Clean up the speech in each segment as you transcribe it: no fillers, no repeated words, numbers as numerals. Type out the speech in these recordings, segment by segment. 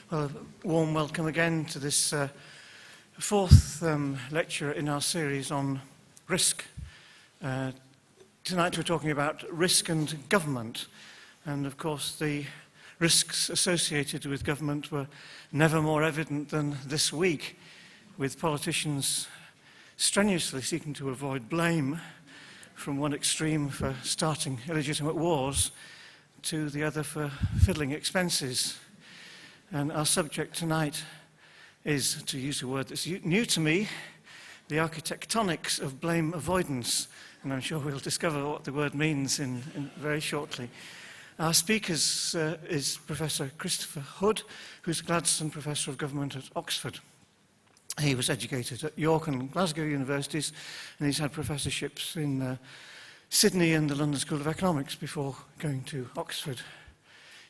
Well, a warm welcome again to this fourth lecture in our series on risk. Tonight we're talking about risk and government. And of course the risks associated with government were never more evident than this week, with politicians strenuously seeking to avoid blame from one extreme for starting illegitimate wars to the other for fiddling expenses. And our subject tonight is, to use a word that's new to me, the architectonics of blame avoidance. And I'm sure we'll discover what the word means in very shortly. Our speaker is Professor Christopher Hood, who's Gladstone Professor of Government at Oxford. He was educated at York and Glasgow universities, and he's had professorships in Sydney and the London School of Economics before going to Oxford.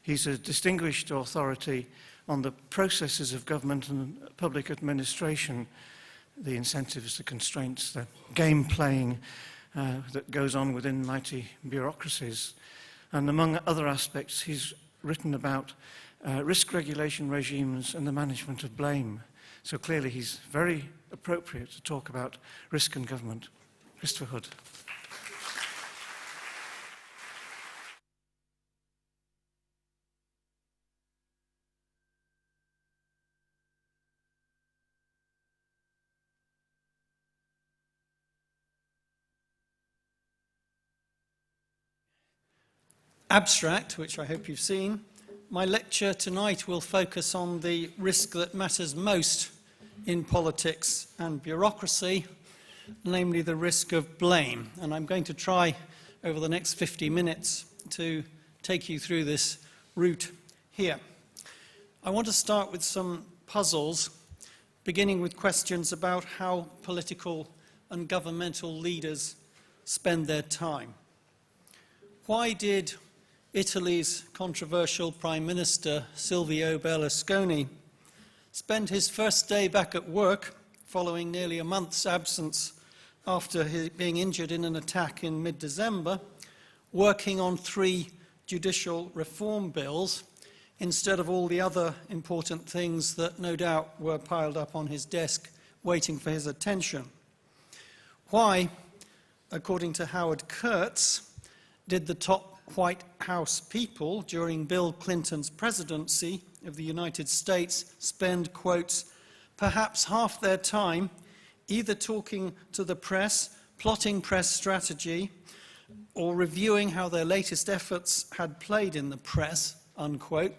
He's a distinguished authority on the processes of government and public administration, the incentives, the constraints, the game playing that goes on within mighty bureaucracies. And among other aspects, he's written about risk regulation regimes and the management of blame. So clearly he's very appropriate to talk about risk and government. Christopher Hood. Abstract, which I hope you've seen. My lecture tonight will focus on the risk that matters most in politics and bureaucracy, namely the risk of blame. And I'm going to try over the next 50 minutes to take you through this route here. I want to start with some puzzles, beginning with questions about how political and governmental leaders spend their time. Why did Italy's controversial Prime Minister Silvio Berlusconi spent his first day back at work, following nearly a month's absence after being injured in an attack in mid-December, working on 3 judicial reform bills instead of all the other important things that no doubt were piled up on his desk waiting for his attention? Why, according to Howard Kurtz, did the top White House people during Bill Clinton's presidency of the United States spend, quotes, perhaps half their time either talking to the press, plotting press strategy, or reviewing how their latest efforts had played in the press, unquote,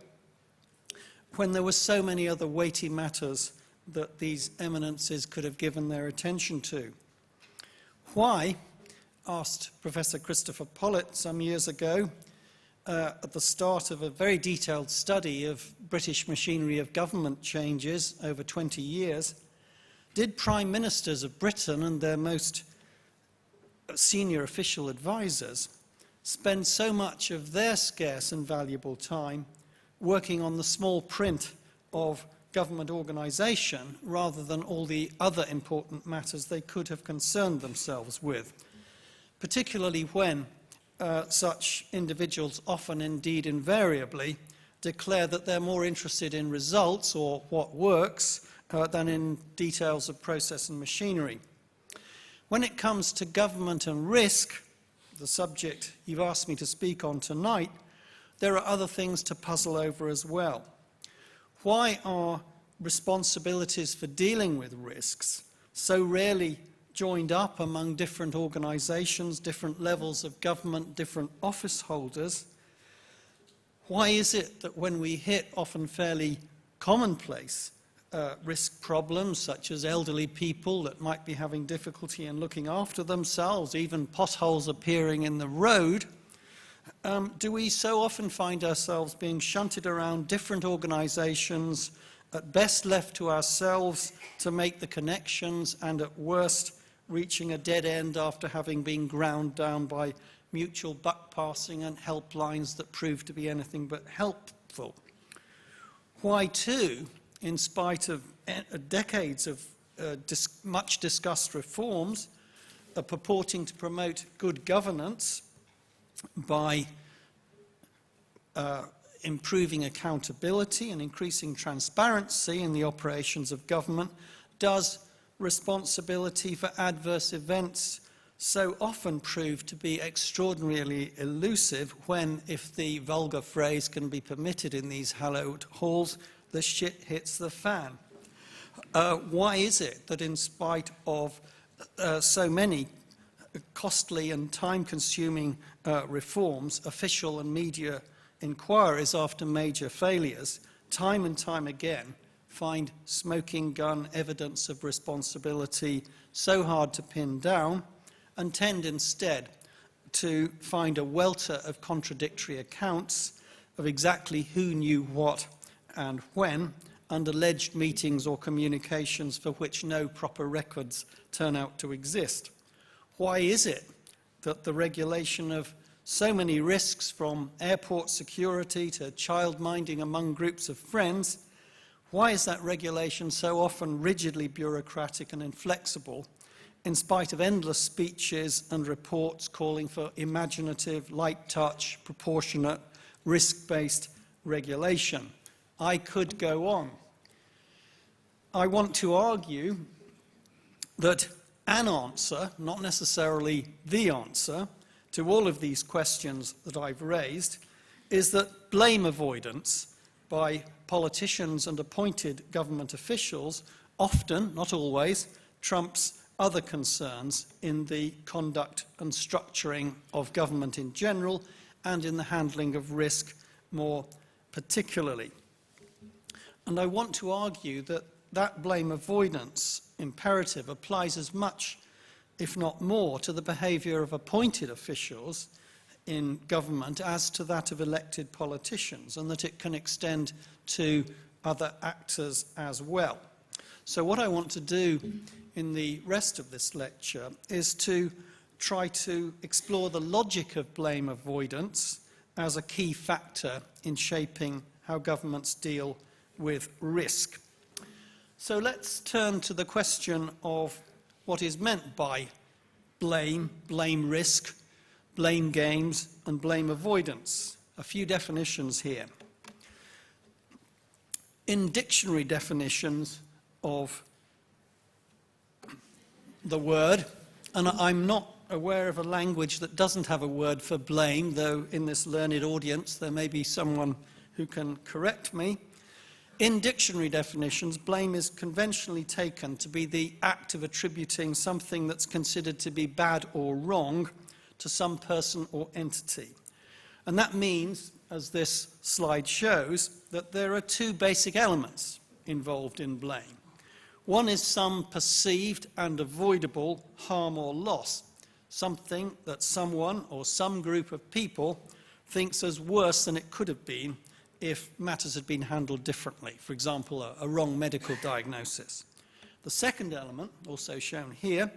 when there were so many other weighty matters that these eminences could have given their attention to? Why, asked Professor Christopher Pollitt some years ago at the start of a very detailed study of British machinery of government changes over 20 years, did prime ministers of Britain and their most senior official advisors spend so much of their scarce and valuable time working on the small print of government organisation rather than all the other important matters they could have concerned themselves with? Particularly when such individuals often, indeed invariably, declare that they're more interested in results or what works than in details of process and machinery. When it comes to government and risk, the subject you've asked me to speak on tonight, there are other things to puzzle over as well. Why are responsibilities for dealing with risks so rarely joined up among different organisations, different levels of government, different office holders? Why is it that when we hit often fairly commonplace risk problems, such as elderly people that might be having difficulty in looking after themselves, even potholes appearing in the road, do we so often find ourselves being shunted around different organisations, at best left to ourselves to make the connections, and at worst reaching a dead end after having been ground down by mutual buck passing and helplines that prove to be anything but helpful? Why, too, in spite of decades of much discussed reforms purporting to promote good governance by improving accountability and increasing transparency in the operations of government, does responsibility for adverse events so often prove to be extraordinarily elusive when, if the vulgar phrase can be permitted in these hallowed halls, the shit hits the fan? Why is it that in spite of so many costly and time-consuming reforms, official and media inquiries after major failures, time and time again, find smoking gun evidence of responsibility so hard to pin down, and tend instead to find a welter of contradictory accounts of exactly who knew what and when, and alleged meetings or communications for which no proper records turn out to exist? Why is it that the regulation of so many risks, from airport security to child minding among groups of friends, why is that regulation so often rigidly bureaucratic and inflexible, in spite of endless speeches and reports calling for imaginative, light touch, proportionate, risk-based regulation? I could go on. I want to argue that an answer, not necessarily the answer, to all of these questions that I've raised is that blame avoidance by politicians and appointed government officials often, not always, trumps other concerns in the conduct and structuring of government in general and in the handling of risk more particularly. And I want to argue that that blame avoidance imperative applies as much, if not more, to the behaviour of appointed officials in government as to that of elected politicians, and that it can extend to other actors as well. So what I want to do in the rest of this lecture is to try to explore the logic of blame avoidance as a key factor in shaping how governments deal with risk. So let's turn to the question of what is meant by blame, blame risk, blame games, and blame avoidance. A few definitions here. In dictionary definitions of the word, and I'm not aware of a language that doesn't have a word for blame, though in this learned audience there may be someone who can correct me. In dictionary definitions, blame is conventionally taken to be the act of attributing something that's considered to be bad or wrong to some person or entity. And that means, as this slide shows, that there are two basic elements involved in blame. One is some perceived and avoidable harm or loss, something that someone or some group of people thinks is worse than it could have been if matters had been handled differently, for example, a wrong medical diagnosis. The second element, also shown here,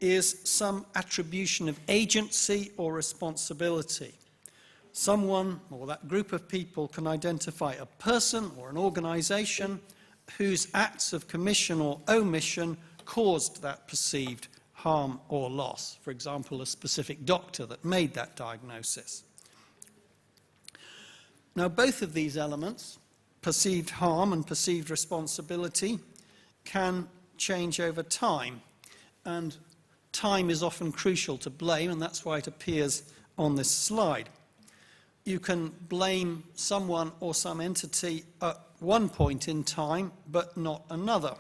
is some attribution of agency or responsibility. Someone or that group of people can identify a person or an organisation whose acts of commission or omission caused that perceived harm or loss, for example, a specific doctor that made that diagnosis. Now, both of these elements, perceived harm and perceived responsibility, can change over time, and time is often crucial to blame, and that's why it appears on this slide. You can blame someone or some entity at one point in time, but not another.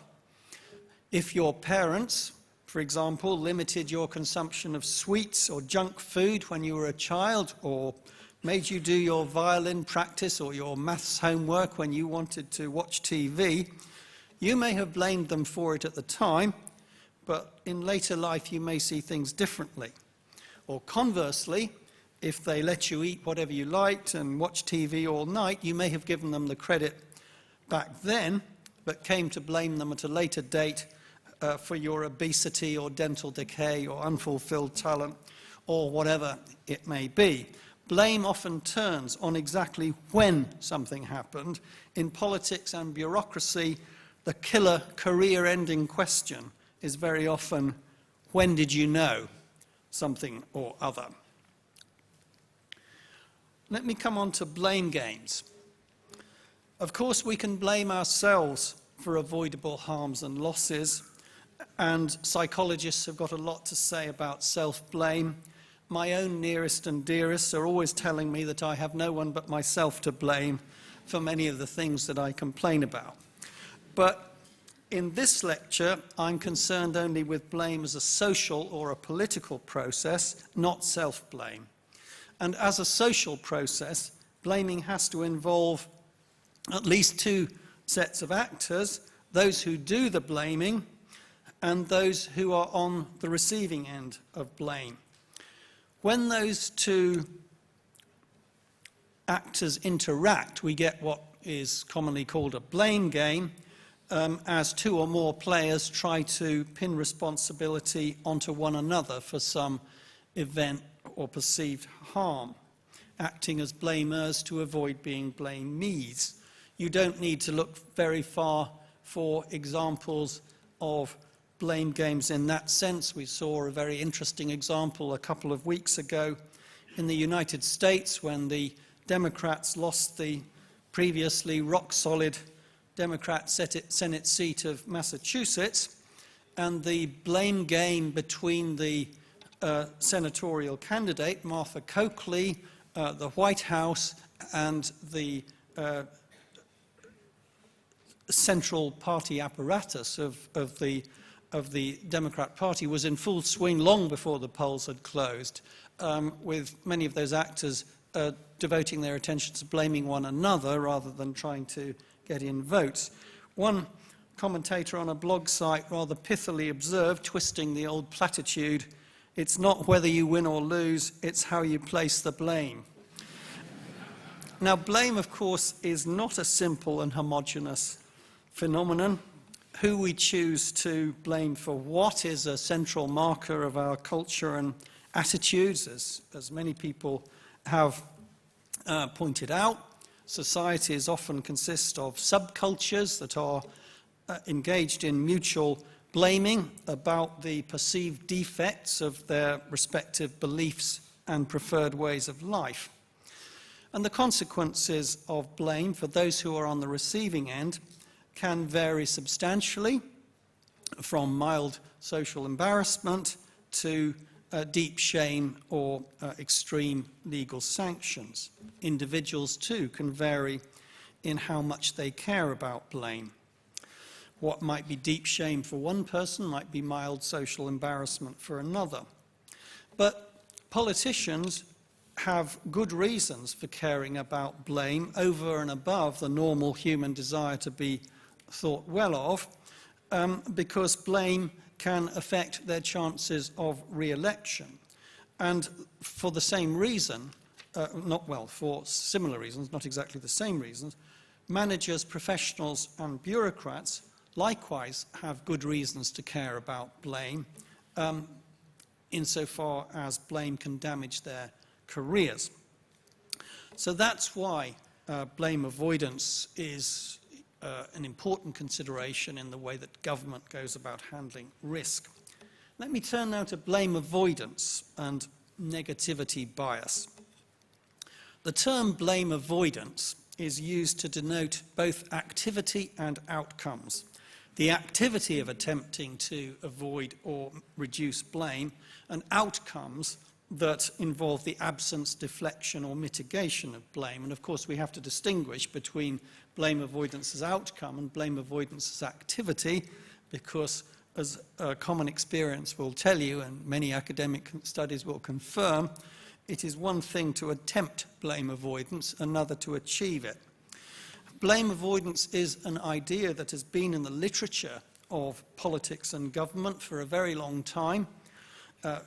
If your parents, for example, limited your consumption of sweets or junk food when you were a child, or made you do your violin practice or your maths homework when you wanted to watch TV, you may have blamed them for it at the time, but in later life you may see things differently. Or conversely, if they let you eat whatever you liked and watch TV all night, you may have given them the credit back then, but came to blame them at a later date for your obesity or dental decay or unfulfilled talent or whatever it may be. Blame often turns on exactly when something happened. In politics and bureaucracy, the killer career-ending question is very often, when did you know something or other? Let me come on to blame games. Of course, we can blame ourselves for avoidable harms and losses, and psychologists have got a lot to say about self-blame. My own nearest and dearest are always telling me that I have no one but myself to blame for many of the things that I complain about. But in this lecture, I'm concerned only with blame as a social or a political process, not self-blame. And as a social process, blaming has to involve at least two sets of actors, those who do the blaming and those who are on the receiving end of blame. When those two actors interact, we get what is commonly called a blame game, as two or more players try to pin responsibility onto one another for some event or perceived harm, acting as blamers to avoid being blamees. You don't need to look very far for examples of blame games in that sense. We saw a very interesting example a couple of weeks ago in the United States when the Democrats lost the previously rock-solid Democrat Senate seat of Massachusetts, and the blame game between the senatorial candidate, Martha Coakley, the White House, and the central party apparatus of the Democrat Party was in full swing long before the polls had closed, with many of those actors devoting their attention to blaming one another rather than trying to get in votes. One commentator on a blog site rather pithily observed, twisting the old platitude, "It's not whether you win or lose, it's how you place the blame." Now, blame, of course, is not a simple and homogeneous phenomenon. Who we choose to blame for what is a central marker of our culture and attitudes, as many people have pointed out. Societies often consist of subcultures that are engaged in mutual blaming about the perceived defects of their respective beliefs and preferred ways of life. And the consequences of blame for those who are on the receiving end can vary substantially, from mild social embarrassment to deep shame or extreme legal sanctions. Individuals, too, can vary in how much they care about blame. What might be deep shame for one person might be mild social embarrassment for another. But politicians have good reasons for caring about blame over and above the normal human desire to be thought well of, because blame can affect their chances of re-election. And for the same reason, for similar reasons, not exactly the same reasons, managers, professionals, and bureaucrats likewise have good reasons to care about blame, insofar as blame can damage their careers. So that's why blame avoidance is an important consideration in the way that government goes about handling risk. Let me turn now to blame avoidance and negativity bias. The term blame avoidance is used to denote both activity and outcomes. The activity of attempting to avoid or reduce blame, and outcomes that involve the absence, deflection, or mitigation of blame. And of course, we have to distinguish between blame avoidance as outcome and blame avoidance as activity, because as a common experience will tell you, and many academic studies will confirm, it is one thing to attempt blame avoidance, another to achieve it. Blame avoidance is an idea that has been in the literature of politics and government for a very long time.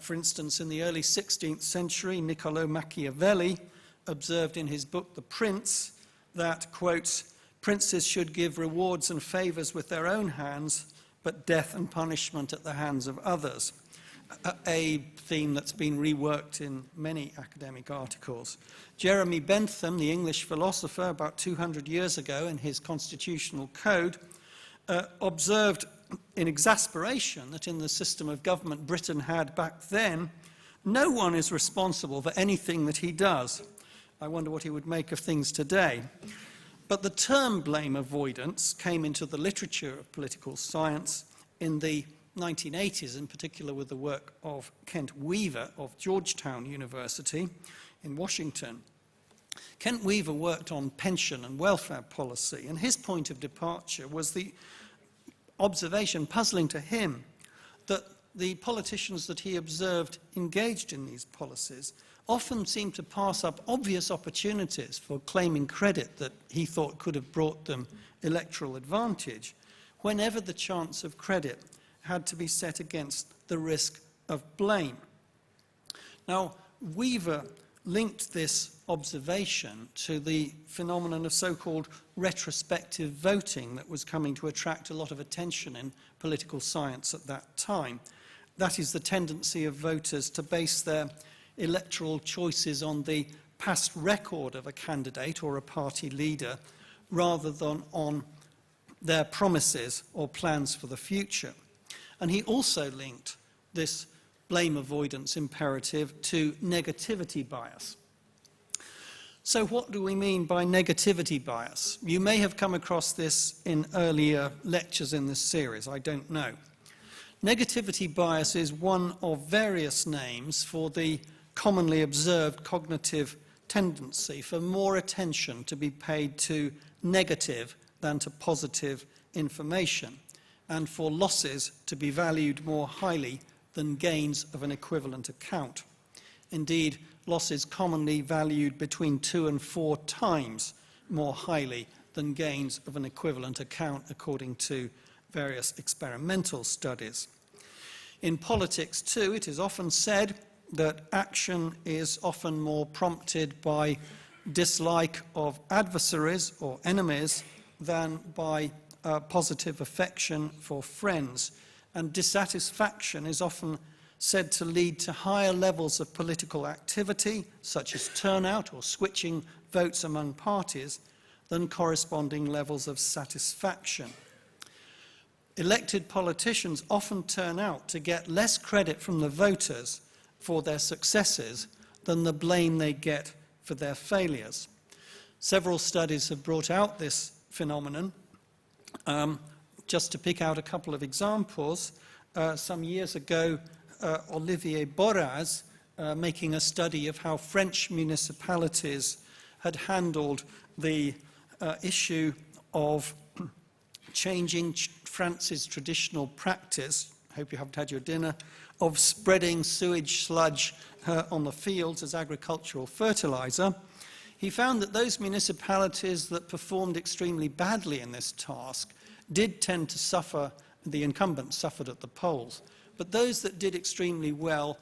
For instance, in the early 16th century, Niccolò Machiavelli observed in his book, The Prince, that, quote, "Princes should give rewards and favours with their own hands, but death and punishment at the hands of others," a theme that's been reworked in many academic articles. Jeremy Bentham, the English philosopher, about 200 years ago in his constitutional code, observed in exasperation that in the system of government Britain had back then, no one is responsible for anything that he does. I wonder what he would make of things today. But the term blame avoidance came into the literature of political science in the 1980s, in particular with the work of Kent Weaver of Georgetown University in Washington. Kent Weaver worked on pension and welfare policy, and his point of departure was the observation, puzzling to him, that the politicians that he observed engaged in these policies often seemed to pass up obvious opportunities for claiming credit that he thought could have brought them electoral advantage, whenever the chance of credit had to be set against the risk of blame. Now, Weaver linked this observation to the phenomenon of so-called retrospective voting that was coming to attract a lot of attention in political science at that time. That is the tendency of voters to base their electoral choices on the past record of a candidate or a party leader rather than on their promises or plans for the future. And he also linked this blame avoidance imperative to negativity bias. So what do we mean by negativity bias? You may have come across this in earlier lectures in this series, I don't know. Negativity bias is one of various names for the commonly observed cognitive tendency for more attention to be paid to negative than to positive information, and for losses to be valued more highly than gains of an equivalent account. Indeed, losses commonly valued between 2 and 4 times more highly than gains of an equivalent account, according to various experimental studies. In politics, too, it is often said that action is often more prompted by dislike of adversaries or enemies than by positive affection for friends. And dissatisfaction is often said to lead to higher levels of political activity, such as turnout or switching votes among parties, than corresponding levels of satisfaction. Elected politicians often turn out to get less credit from the voters for their successes than the blame they get for their failures. Several studies have brought out this phenomenon. Just to pick out a couple of examples, some years ago, Olivier Borras, making a study of how French municipalities had handled the issue of changing France's traditional practice, hope you haven't had your dinner, of spreading sewage sludge on the fields as agricultural fertilizer. He found that those municipalities that performed extremely badly in this task did tend to suffer, the incumbents suffered at the polls, but those that did extremely well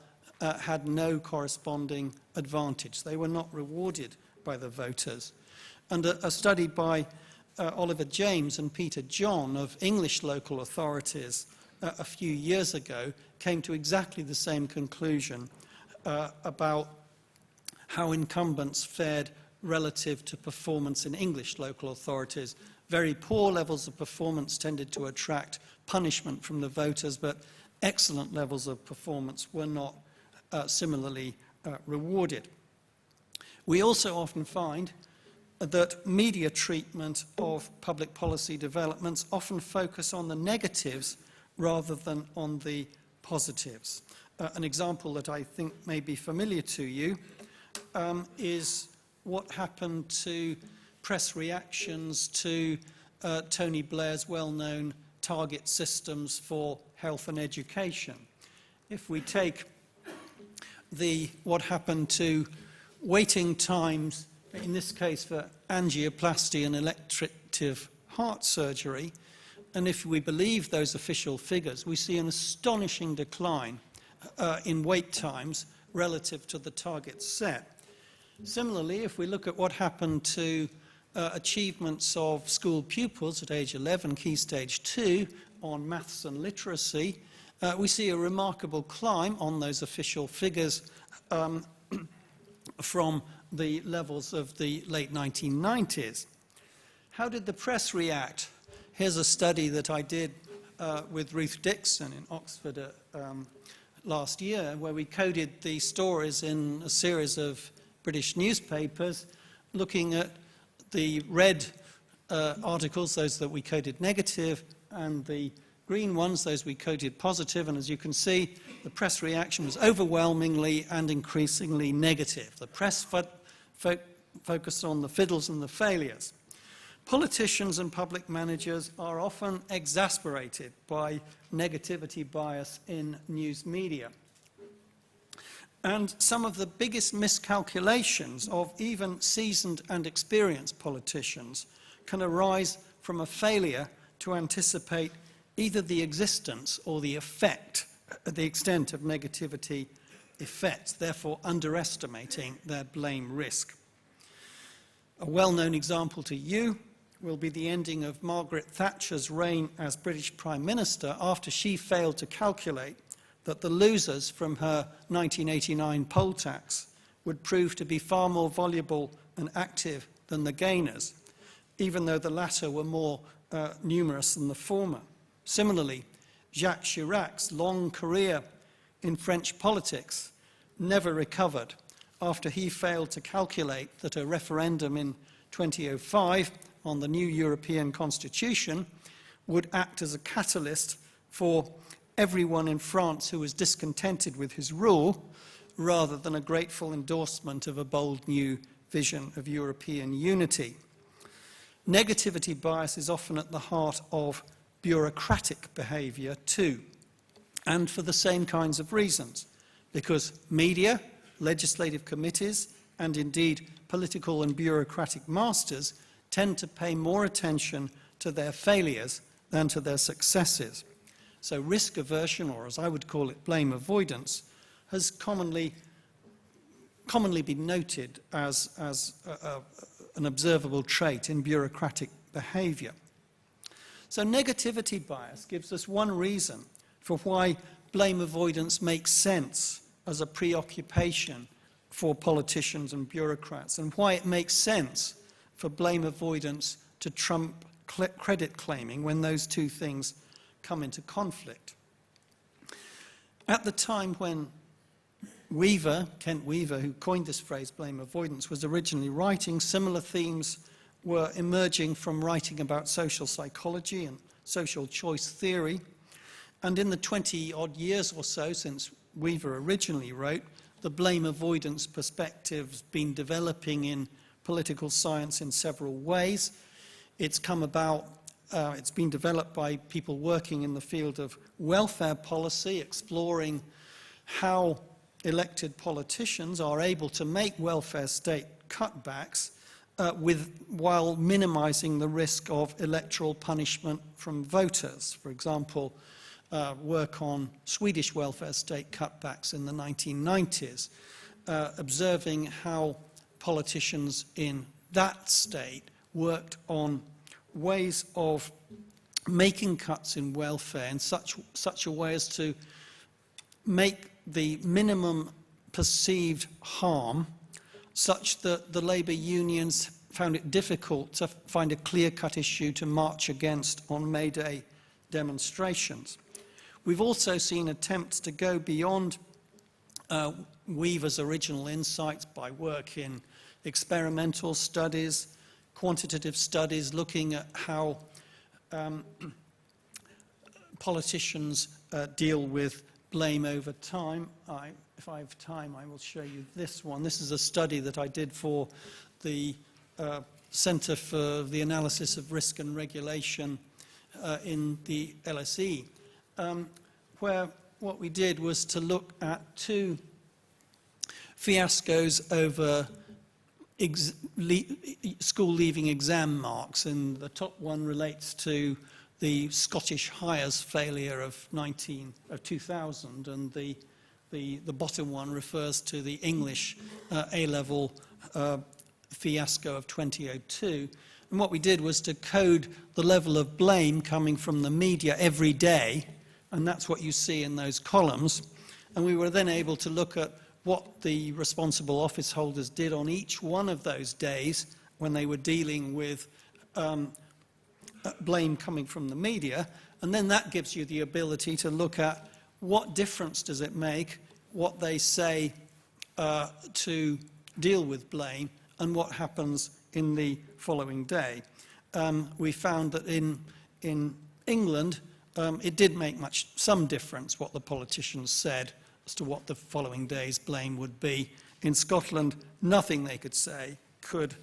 had no corresponding advantage. They were not rewarded by the voters. And a study by Oliver James and Peter John of English local authorities a few years ago came to exactly the same conclusion about how incumbents fared relative to performance in English local authorities. Very poor levels of performance tended to attract punishment from the voters, but excellent levels of performance were not similarly rewarded. We also often find that media treatment of public policy developments often focus on the negatives rather than on the positives. An example that I think may be familiar to you is what happened to press reactions to Tony Blair's well-known target systems for health and education. If we take what happened to waiting times, in this case for angioplasty and elective heart surgery, and if we believe those official figures, we see an astonishing decline in wait times relative to the targets set. Similarly, if we look at what happened to achievements of school pupils at age 11, Key Stage 2, on maths and literacy, we see a remarkable climb on those official figures from the levels of the late 1990s. How did the press react? Here's a study that I did with Ruth Dixon in Oxford last year, where we coded the stories in a series of British newspapers, looking at the red articles, those that we coded negative, and the green ones, those we coded positive. And as you can see, the press reaction was overwhelmingly and increasingly negative. The press focused on the fiddles and the failures. Politicians and public managers are often exasperated by negativity bias in news media. And some of the biggest miscalculations of even seasoned and experienced politicians can arise from a failure to anticipate either the existence or the effect, the extent of negativity effects, therefore underestimating their blame risk. A well-known example to you will be the ending of Margaret Thatcher's reign as British Prime Minister after she failed to calculate that the losers from her 1989 poll tax would prove to be far more voluble and active than the gainers, even though the latter were more numerous than the former. Similarly, Jacques Chirac's long career in French politics never recovered after he failed to calculate that a referendum in 2005 on the new European Constitution would act as a catalyst for everyone in France who was discontented with his rule, rather than a grateful endorsement of a bold new vision of European unity. Negativity bias is often at the heart of bureaucratic behaviour too, and for the same kinds of reasons, because media, legislative committees, and indeed political and bureaucratic masters tend to pay more attention to their failures than to their successes. So risk aversion, or as I would call it, blame avoidance, has commonly been noted as an observable trait in bureaucratic behaviour. So negativity bias gives us one reason for why blame avoidance makes sense as a preoccupation for politicians and bureaucrats, and why it makes sense for blame avoidance to trump credit claiming when those two things come into conflict. At the time when Kent Weaver, who coined this phrase, blame avoidance, was originally writing, similar themes were emerging from writing about social psychology and social choice theory. And in the 20-odd years or so since Weaver originally wrote, the blame avoidance perspective's been developing in political science in several ways. It's come about, it's been developed by people working in the field of welfare policy, exploring how elected politicians are able to make welfare state cutbacks while minimizing the risk of electoral punishment from voters. For example, work on Swedish welfare state cutbacks in the 1990s, observing how politicians in that state worked on ways of making cuts in welfare in such a way as to make the minimum perceived harm such that the labour unions found it difficult to find a clear-cut issue to march against on May Day demonstrations. We've also seen attempts to go beyond Weaver's original insights by work in experimental studies, quantitative studies, looking at how politicians deal with blame over time. If I have time, I will show you this one. This is a study that I did for the Centre for the Analysis of Risk and Regulation in the LSE, where what we did was to look at two fiascos over school leaving exam marks, and the top one relates to the Scottish Highers failure of 2000, and the bottom one refers to the English A-level fiasco of 2002. And what we did was to code the level of blame coming from the media every day, and that's what you see in those columns. And we were then able to look at what the responsible office holders did on each one of those days when they were dealing with blame coming from the media, and then that gives you the ability to look at what difference does it make what they say to deal with blame and what happens in the following day. We found that in England, it did make some difference what the politicians said as to what the following day's blame would be. In Scotland, nothing they could say could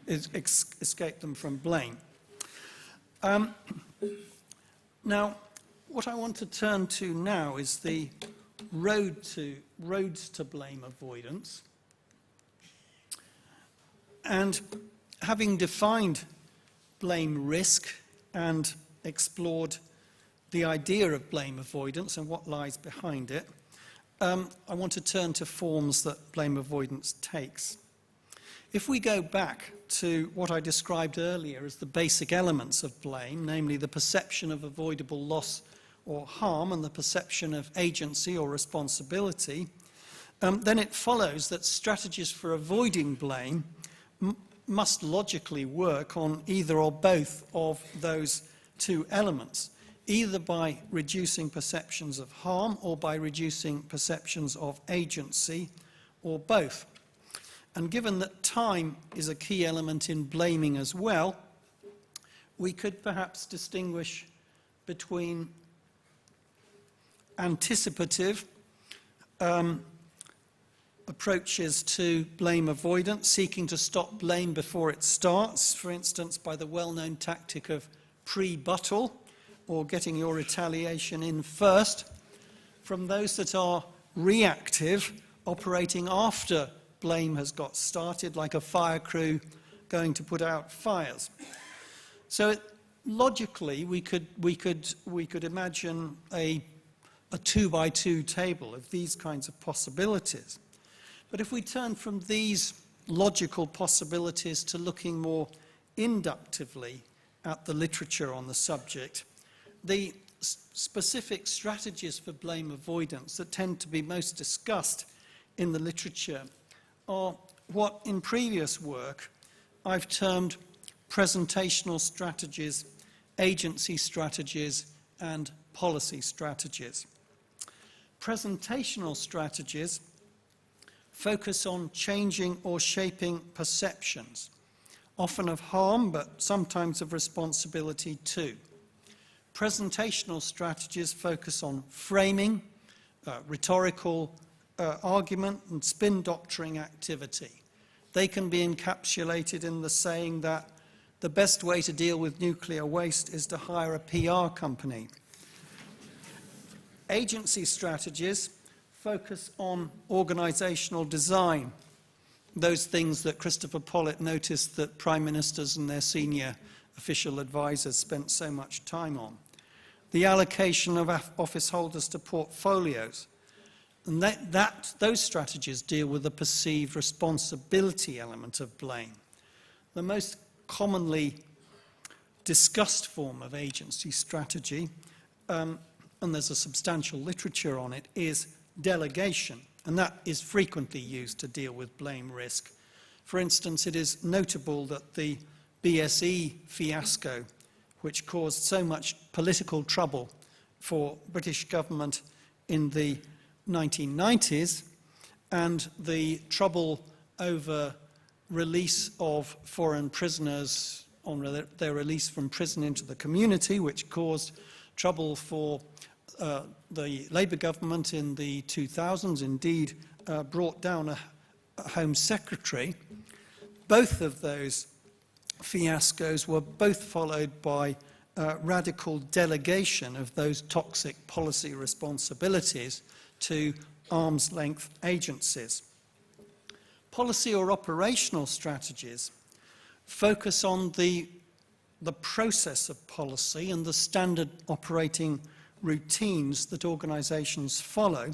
escape them from blame. Now, what I want to turn to now is the roads to blame avoidance. And having defined blame risk and explored the idea of blame avoidance and what lies behind it, I want to turn to forms that blame avoidance takes. If we go back to what I described earlier as the basic elements of blame, namely the perception of avoidable loss or harm and the perception of agency or responsibility, then it follows that strategies for avoiding blame must logically work on either or both of those two elements, either by reducing perceptions of harm or by reducing perceptions of agency, or both. And given that time is a key element in blaming as well, we could perhaps distinguish between anticipative approaches to blame avoidance, seeking to stop blame before it starts, for instance, by the well-known tactic of pre-buttal, or getting your retaliation in first, from those that are reactive, operating after blame has got started, like a fire crew going to put out fires. So logically, we could imagine a 2-by-2 table of these kinds of possibilities. But if we turn from these logical possibilities to looking more inductively at the literature on the subject, the specific strategies for blame avoidance that tend to be most discussed in the literature are what in previous work I've termed presentational strategies, agency strategies, and policy strategies. Presentational strategies focus on changing or shaping perceptions, often of harm, but sometimes of responsibility too. Presentational strategies focus on framing, rhetorical argument, and spin doctoring activity. They can be encapsulated in the saying that the best way to deal with nuclear waste is to hire a PR company. Agency strategies focus on organizational design, those things that Christopher Pollitt noticed that prime ministers and their senior official advisors spent so much time on. The allocation of office holders to portfolios. And those strategies deal with the perceived responsibility element of blame. The most commonly discussed form of agency strategy, and there's a substantial literature on it, is delegation, and that is frequently used to deal with blame risk. For instance, it is notable that the BSE fiasco, which caused so much political trouble for British government in the 1990s, and the trouble over release of foreign prisoners on their release from prison into the community, which caused trouble for the Labour government in the 2000s, indeed brought down a Home Secretary. Both of those fiascos were both followed by radical delegation of those toxic policy responsibilities to arm's-length agencies. Policy or operational strategies focus on the process of policy and the standard operating routines that organizations follow,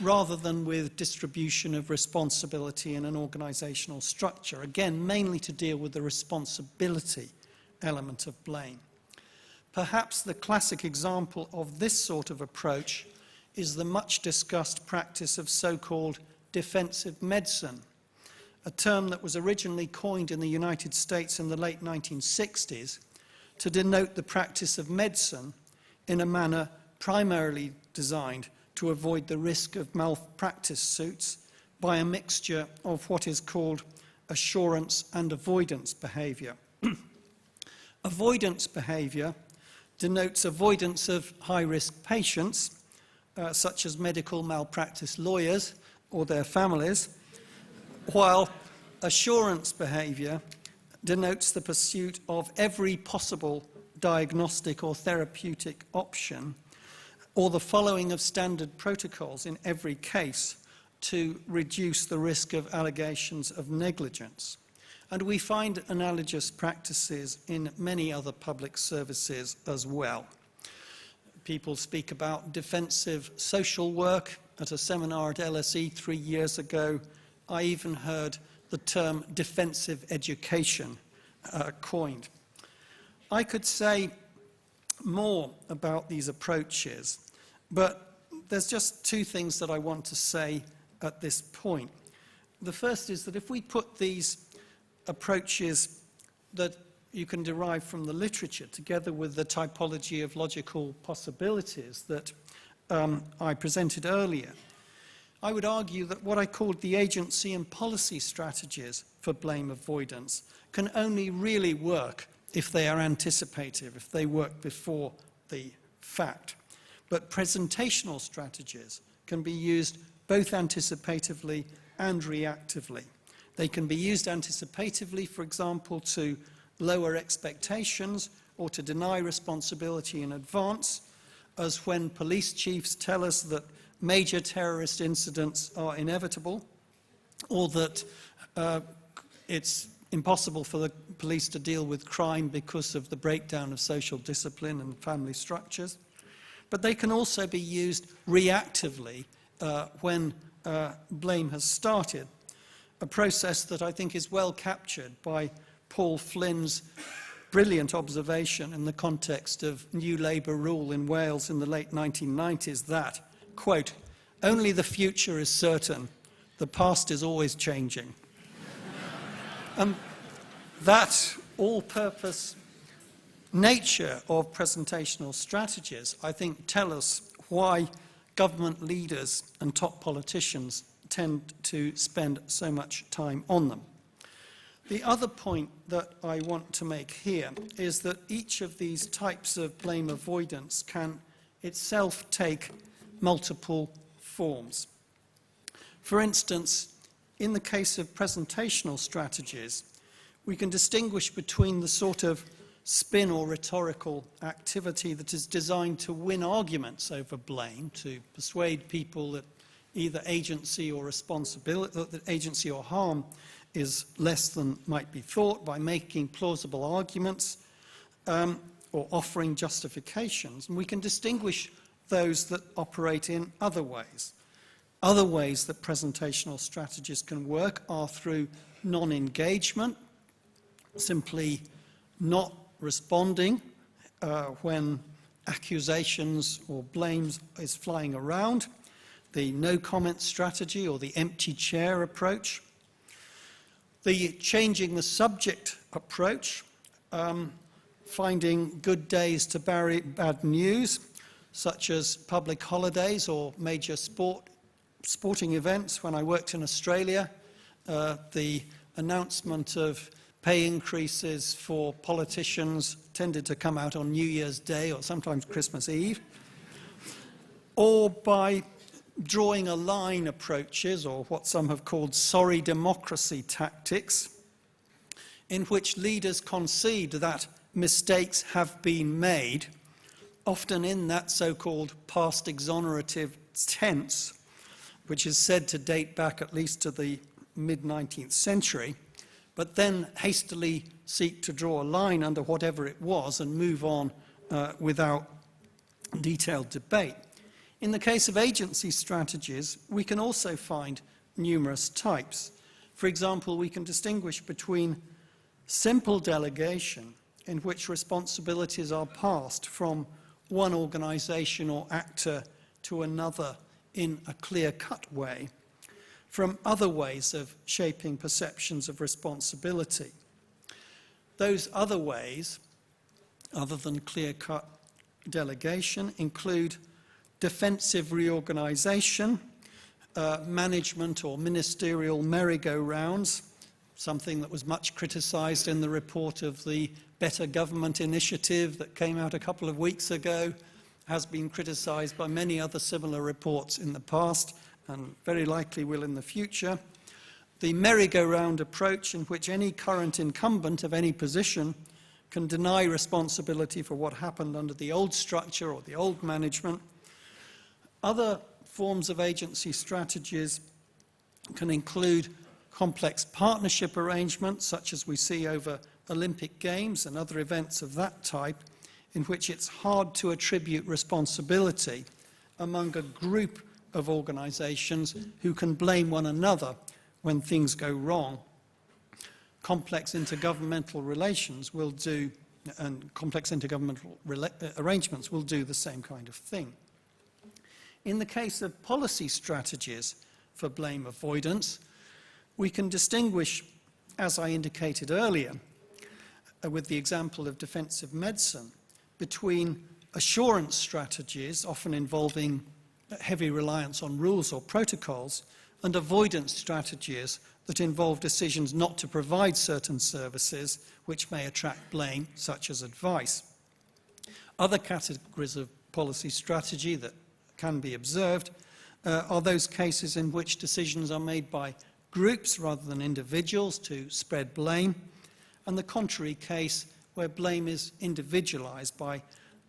rather than with distribution of responsibility in an organizational structure, again, mainly to deal with the responsibility element of blame. Perhaps the classic example of this sort of approach is the much discussed practice of so-called defensive medicine, a term that was originally coined in the United States in the late 1960s to denote the practice of medicine in a manner primarily designed to avoid the risk of malpractice suits by a mixture of what is called assurance and avoidance behaviour. Avoidance behaviour denotes avoidance of high-risk patients, such as medical malpractice lawyers or their families, while assurance behaviour denotes the pursuit of every possible diagnostic or therapeutic option, or the following of standard protocols in every case to reduce the risk of allegations of negligence. And we find analogous practices in many other public services as well. People speak about defensive social work. At a seminar at LSE 3 years ago, I even heard the term defensive education coined. I could say more about these approaches, but there's just two things that I want to say at this point. The first is that if we put these approaches that you can derive from the literature together with the typology of logical possibilities that I presented earlier, I would argue that what I called the agency and policy strategies for blame avoidance can only really work if they are anticipative, if they work before the fact. But presentational strategies can be used both anticipatively and reactively. They can be used anticipatively, for example, to lower expectations or to deny responsibility in advance, as when police chiefs tell us that major terrorist incidents are inevitable, or that it's impossible for the police to deal with crime because of the breakdown of social discipline and family structures. But they can also be used reactively when blame has started, a process that I think is well captured by Paul Flynn's brilliant observation in the context of New Labour rule in Wales in the late 1990s that, quote, "Only the future is certain, the past is always changing." That all-purpose nature of presentational strategies, I think, tell us why government leaders and top politicians tend to spend so much time on them. The other point that I want to make here is that each of these types of blame avoidance can itself take multiple forms. For instance, in the case of presentational strategies, we can distinguish between the sort of spin or rhetorical activity that is designed to win arguments over blame, to persuade people that either agency or responsibility, that agency or harm is less than might be thought, by making plausible arguments or offering justifications. And we can distinguish those that operate in other ways. Other ways that presentational strategies can work are through non-engagement, simply not responding when accusations or blames is flying around, the no-comment strategy or the empty chair approach, the changing the subject approach, finding good days to bury bad news, such as public holidays or major sporting events. When I worked in Australia, the announcement of pay increases for politicians tended to come out on New Year's Day or sometimes Christmas Eve, or by drawing a line approaches, or what some have called sorry democracy tactics, in which leaders concede that mistakes have been made, often in that so-called past exonerative tense, which is said to date back at least to the mid-19th century, but then hastily seek to draw a line under whatever it was and move on without detailed debate. In the case of agency strategies, we can also find numerous types. For example, we can distinguish between simple delegation, in which responsibilities are passed from one organisation or actor to another in a clear-cut way, from other ways of shaping perceptions of responsibility. Those other ways, other than clear-cut delegation, include defensive reorganisation, management or ministerial merry-go-rounds, something that was much criticised in the report of the Better Government Initiative that came out a couple of weeks ago, has been criticised by many other similar reports in the past and very likely will in the future. The merry-go-round approach in which any current incumbent of any position can deny responsibility for what happened under the old structure or the old management. Other forms of agency strategies can include complex partnership arrangements, such as we see over Olympic Games and other events of that type, in which it's hard to attribute responsibility among a group of organisations who can blame one another when things go wrong. Complex intergovernmental relations will do, and complex intergovernmental arrangements will do the same kind of thing. In the case of policy strategies for blame avoidance, we can distinguish, as I indicated earlier, with the example of defensive medicine, between assurance strategies, often involving heavy reliance on rules or protocols, and avoidance strategies that involve decisions not to provide certain services which may attract blame, such as advice. Other categories of policy strategy that can be observed are those cases in which decisions are made by groups rather than individuals to spread blame, and the contrary case where blame is individualized by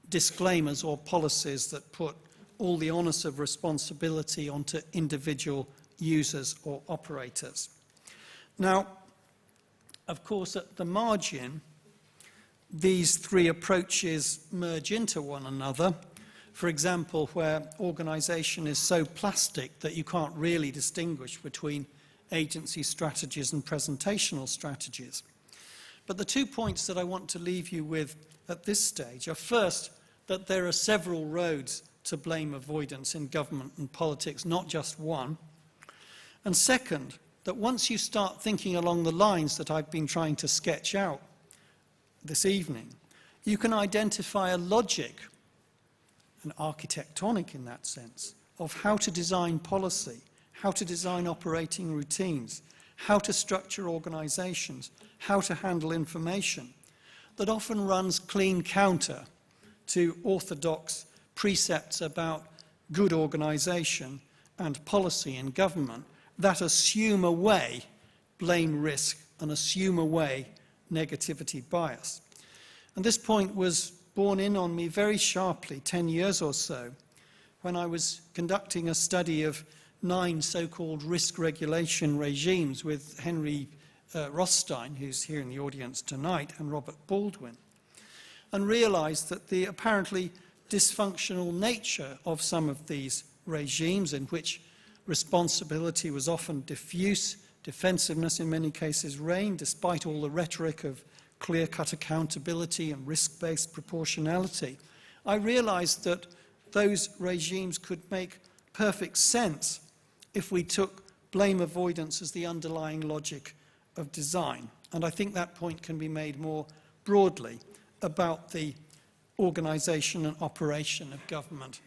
disclaimers or policies that put all the onus of responsibility onto individual users or operators. Now, of course, at the margin, these three approaches merge into one another. For example, where organisation is so plastic that you can't really distinguish between agency strategies and presentational strategies. But the 2 points that I want to leave you with at this stage are, first, that there are several roads to blame avoidance in government and politics, not just one. And second, that once you start thinking along the lines that I've been trying to sketch out this evening, you can identify a logic, an architectonic in that sense, of how to design policy, how to design operating routines, how to structure organisations, how to handle information, that often runs clean counter to orthodox precepts about good organisation and policy in government that assume away blame risk and assume away negativity bias. And this point was borne in on me very sharply 10 years or so when I was conducting a study of 9 so-called risk regulation regimes with Henry Rothstein, who's here in the audience tonight, and Robert Baldwin, and realised that the apparently dysfunctional nature of some of these regimes, in which responsibility was often diffuse, defensiveness in many cases reigned, despite all the rhetoric of clear-cut accountability and risk-based proportionality, I realised that those regimes could make perfect sense if we took blame avoidance as the underlying logic of design. And I think that point can be made more broadly about the organisation and operation of government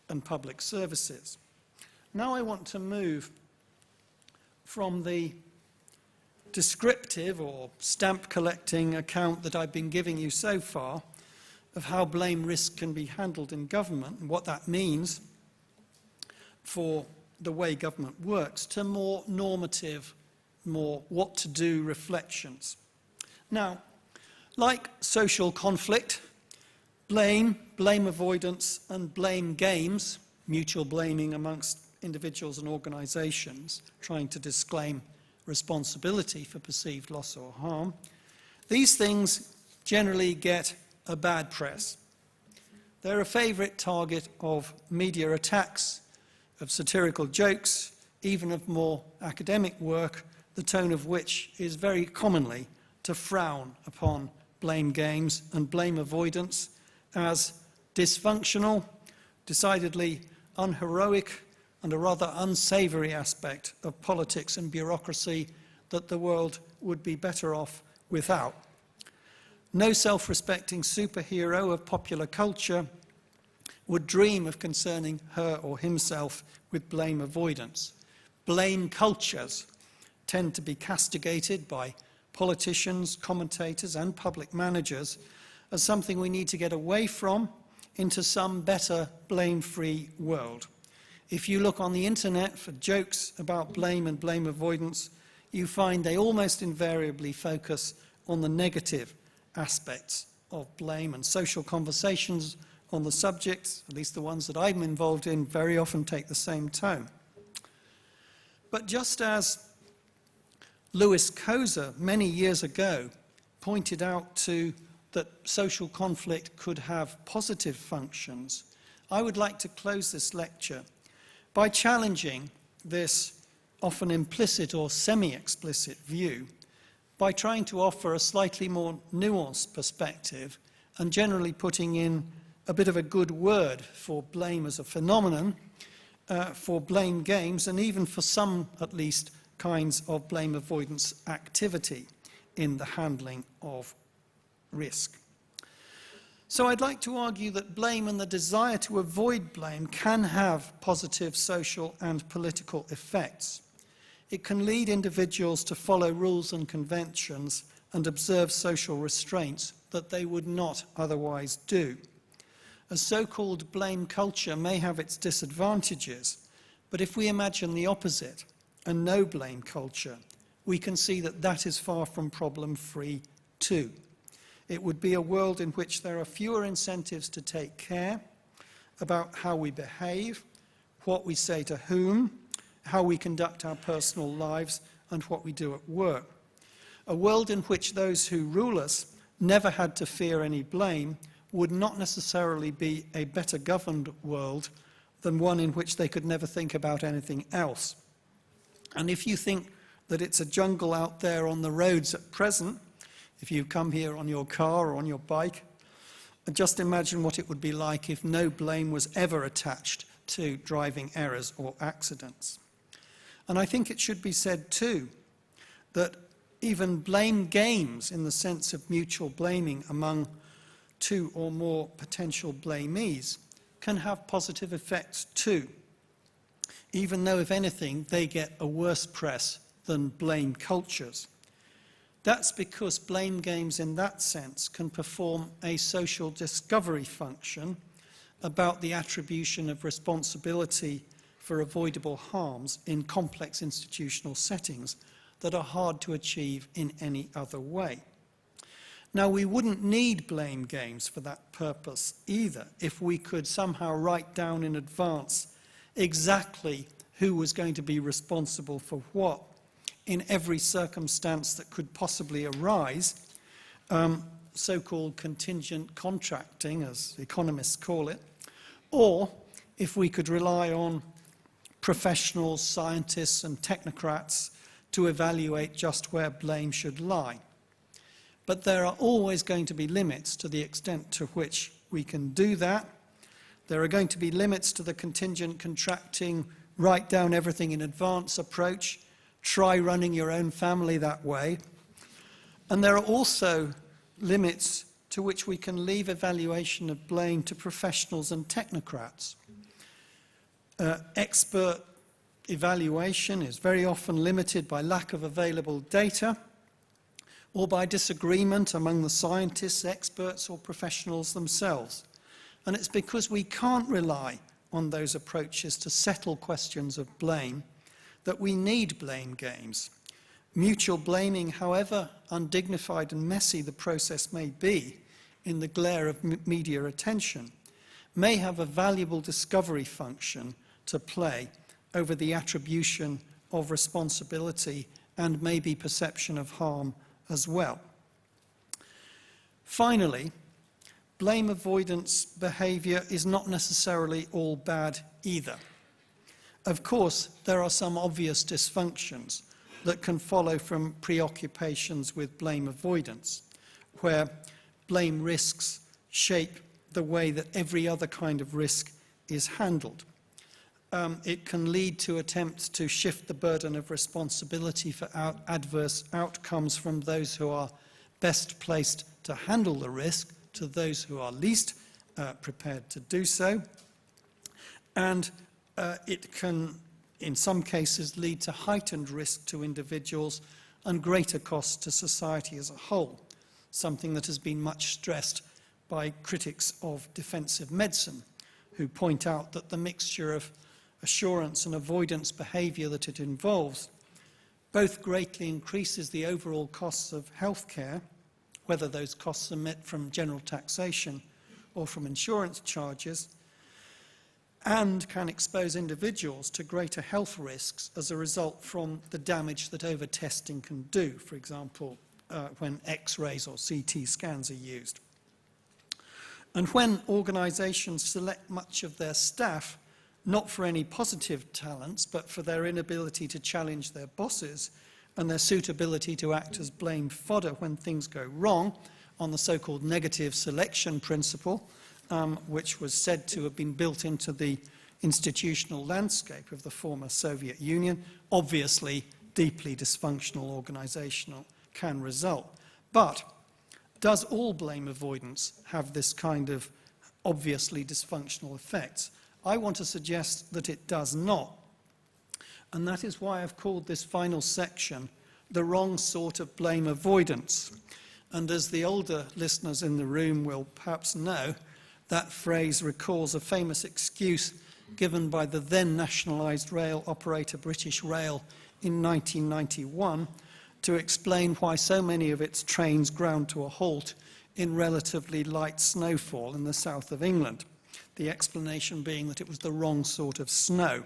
and public services. Now I want to move from the descriptive or stamp collecting account that I've been giving you so far of how blame risk can be handled in government and what that means for the way government works, to more normative, more what-to-do reflections. Now, like social conflict, blame avoidance, and blame games, mutual blaming amongst individuals and organisations, trying to disclaim responsibility for perceived loss or harm, these things generally get a bad press. They're a favourite target of media attacks, of satirical jokes, even of more academic work, the tone of which is very commonly to frown upon blame games and blame avoidance as dysfunctional, decidedly unheroic, and a rather unsavoury aspect of politics and bureaucracy that the world would be better off without. No self-respecting superhero of popular culture would dream of concerning her or himself with blame avoidance. blame cultures tend to be castigated by politicians, commentators, and public managers as something we need to get away from into some better blame-free world. If you look on the internet for jokes about blame and blame avoidance, you find they almost invariably focus on the negative aspects of blame, and social conversations on the subjects, at least the ones that I'm involved in, very often take the same tone. But just as Lewis Koser many years ago pointed out that social conflict could have positive functions, I would like to close this lecture by challenging this often implicit or semi-explicit view by trying to offer a slightly more nuanced perspective and generally putting in a bit of a good word for blame as a phenomenon, for blame games, and even for some, at least, kinds of blame avoidance activity in the handling of risk. So I'd like to argue that blame and the desire to avoid blame can have positive social and political effects. It can lead individuals to follow rules and conventions and observe social restraints that they would not otherwise do. A so-called blame culture may have its disadvantages, but if we imagine the opposite, a no blame culture, we can see that that is far from problem-free too. It would be a world in which there are fewer incentives to take care about how we behave, what we say to whom, how we conduct our personal lives, and what we do at work. A world in which those who rule us never had to fear any blame would not necessarily be a better governed world than one in which they could never think about anything else. And if you think that it's a jungle out there on the roads at present, if you come here on your car or on your bike, just imagine what it would be like if no blame was ever attached to driving errors or accidents. And I think it should be said too that even blame games, in the sense of mutual blaming among two or more potential blamees, can have positive effects too, even though, if anything, they get a worse press than blame cultures. That's because blame games in that sense can perform a social discovery function about the attribution of responsibility for avoidable harms in complex institutional settings that are hard to achieve in any other way. Now, we wouldn't need blame games for that purpose either, if we could somehow write down in advance exactly who was going to be responsible for what in every circumstance that could possibly arise, so-called contingent contracting, as economists call it, or if we could rely on professionals, scientists, and technocrats to evaluate just where blame should lie. But there are always going to be limits to the extent to which we can do that. There are going to be limits to the contingent contracting, write down everything in advance approach, try running your own family that way. And there are also limits to which we can leave evaluation of blame to professionals and technocrats. Expert evaluation is very often limited by lack of available data or by disagreement among the scientists, experts, or professionals themselves. And it's because we can't rely on those approaches to settle questions of blame that we need blame games. Mutual blaming, however undignified and messy the process may be in the glare of media attention, may have a valuable discovery function to play over the attribution of responsibility and maybe perception of harm as well. Finally, blame avoidance behaviour is not necessarily all bad either. Of course, there are some obvious dysfunctions that can follow from preoccupations with blame avoidance, where blame risks shape the way that every other kind of risk is handled. It can lead to attempts to shift the burden of responsibility for adverse outcomes from those who are best placed to handle the risk to those who are least prepared to do so. And it can in some cases lead to heightened risk to individuals and greater costs to society as a whole, something that has been much stressed by critics of defensive medicine, who point out that the mixture of assurance and avoidance behaviour that it involves both greatly increases the overall costs of healthcare, whether those costs are met from general taxation or from insurance charges, and can expose individuals to greater health risks as a result from the damage that over-testing can do, for example, when X-rays or CT scans are used. And when organisations select much of their staff, not for any positive talents, but for their inability to challenge their bosses and their suitability to act as blame fodder when things go wrong, on the so-called negative selection principle, which was said to have been built into the institutional landscape of the former Soviet Union, obviously deeply dysfunctional organisational can result. But does all blame avoidance have this kind of obviously dysfunctional effects? I want to suggest that it does not. And that is why I've called this final section the wrong sort of blame avoidance. And as the older listeners in the room will perhaps know, that phrase recalls a famous excuse given by the then nationalised rail operator British Rail in 1991 to explain why so many of its trains ground to a halt in relatively light snowfall in the south of England. The explanation being that it was the wrong sort of snow.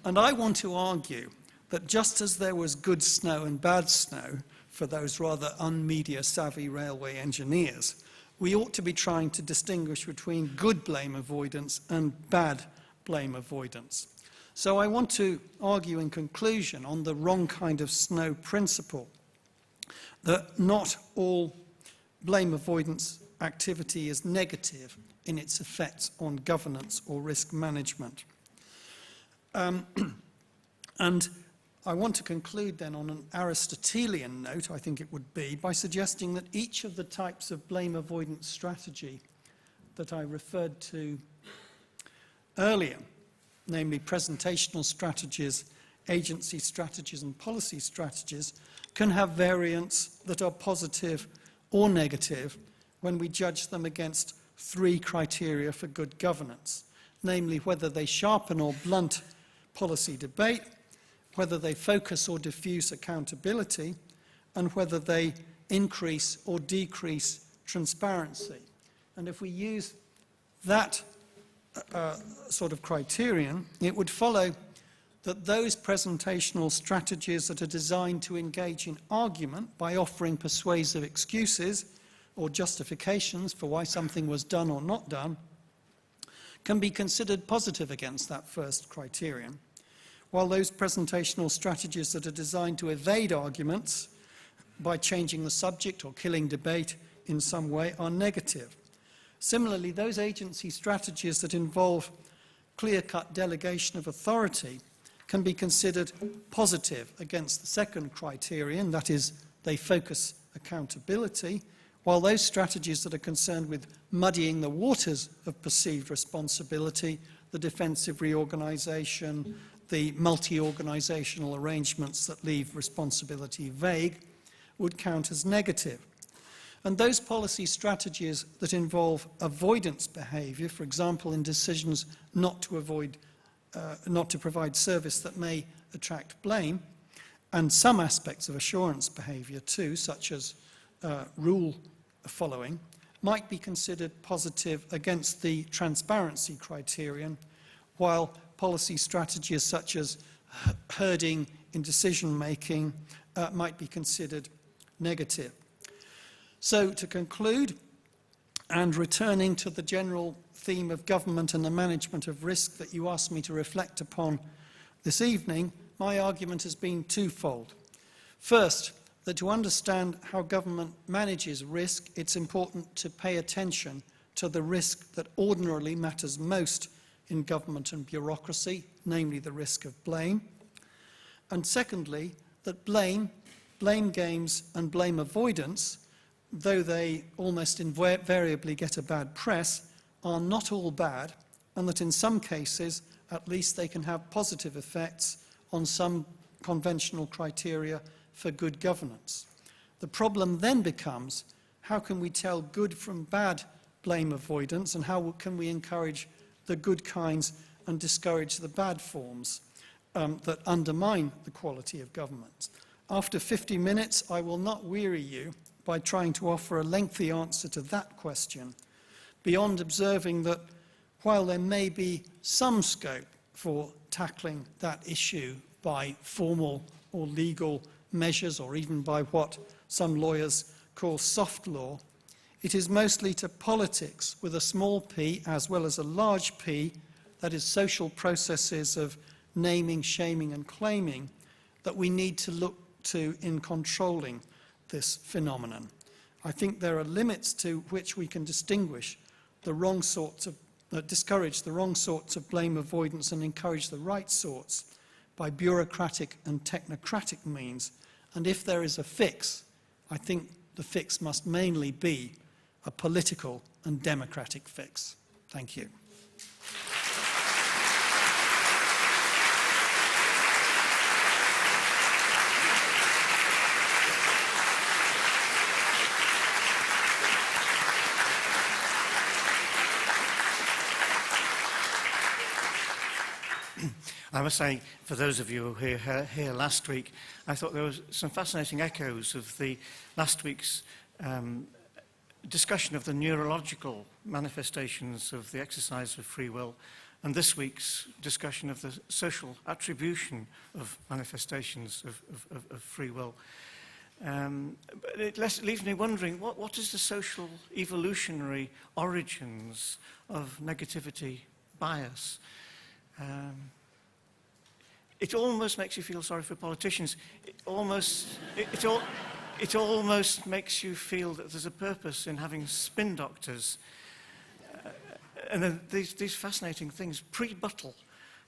And I want to argue that just as there was good snow and bad snow for those rather unmedia-savvy railway engineers, we ought to be trying to distinguish between good blame avoidance and bad blame avoidance. So I want to argue in conclusion on the wrong kind of snow principle, that not all blame avoidance activity is negative in its effects on governance or risk management. And I want to conclude then on an Aristotelian note, I think it would be, by suggesting that each of the types of blame avoidance strategy that I referred to earlier, namely presentational strategies, agency strategies and policy strategies, can have variants that are positive or negative when we judge them against three criteria for good governance, namely whether they sharpen or blunt policy debate, whether they focus or diffuse accountability, and whether they increase or decrease transparency. And if we use that sort of criterion, it would follow that those presentational strategies that are designed to engage in argument by offering persuasive excuses or justifications for why something was done or not done can be considered positive against that first criterion, while those presentational strategies that are designed to evade arguments by changing the subject or killing debate in some way are negative. Similarly, those agency strategies that involve clear-cut delegation of authority can be considered positive against the second criterion, that is, they focus accountability, while those strategies that are concerned with muddying the waters of perceived responsibility, the defensive reorganisation, the multi-organisational arrangements that leave responsibility vague, would count as negative. And those policy strategies that involve avoidance behaviour, for example, in decisions not to provide service that may attract blame, and some aspects of assurance behaviour too, such as rule following, might be considered positive against the transparency criterion, while policy strategies such as herding in decision-making might be considered negative. So to conclude, and returning to the general theme of government and the management of risk that you asked me to reflect upon this evening, my argument has been twofold. First, that to understand how government manages risk, it's important to pay attention to the risk that ordinarily matters most in government and bureaucracy, namely the risk of blame. And secondly, that blame games and blame avoidance, though they almost invariably get a bad press, are not all bad, and that in some cases at least they can have positive effects on some conventional criteria for good governance. The problem then becomes, how can we tell good from bad blame avoidance, and how can we encourage the good kinds and discourage the bad forms that undermine the quality of government? After 50 minutes, I will not weary you by trying to offer a lengthy answer to that question, beyond observing that while there may be some scope for tackling that issue by formal or legal measures, or even by what some lawyers call soft law, it is mostly to politics with a small p as well as a large P, that is social processes of naming, shaming and claiming, that we need to look to in controlling this phenomenon. I think there are limits to which we can discourage the wrong sorts of blame avoidance and encourage the right sorts by bureaucratic and technocratic means. And if there is a fix, I think the fix must mainly be a political and democratic fix. Thank you. I must say, for those of you who were here last week, I thought there was some fascinating echoes of the last week's discussion of the neurological manifestations of the exercise of free will, and this week's discussion of the social attribution of manifestations of free will. But it leaves me wondering, what is the social evolutionary origins of negativity bias? It almost makes you feel sorry for politicians. It almost makes you feel that there's a purpose in having spin doctors. And then these fascinating things, pre-buttal,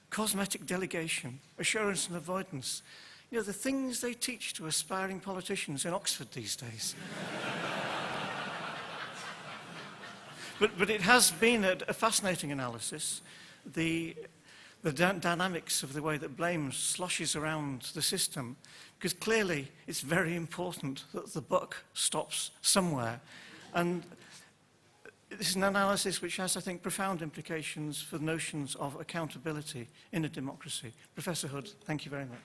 cosmetic delegation, assurance and avoidance. You know, the things they teach to aspiring politicians in Oxford these days. But it has been a fascinating analysis. The dynamics of the way that blame sloshes around the system, because clearly it's very important that the buck stops somewhere. And this is an analysis which has, I think, profound implications for notions of accountability in a democracy. Professor Hood, thank you very much.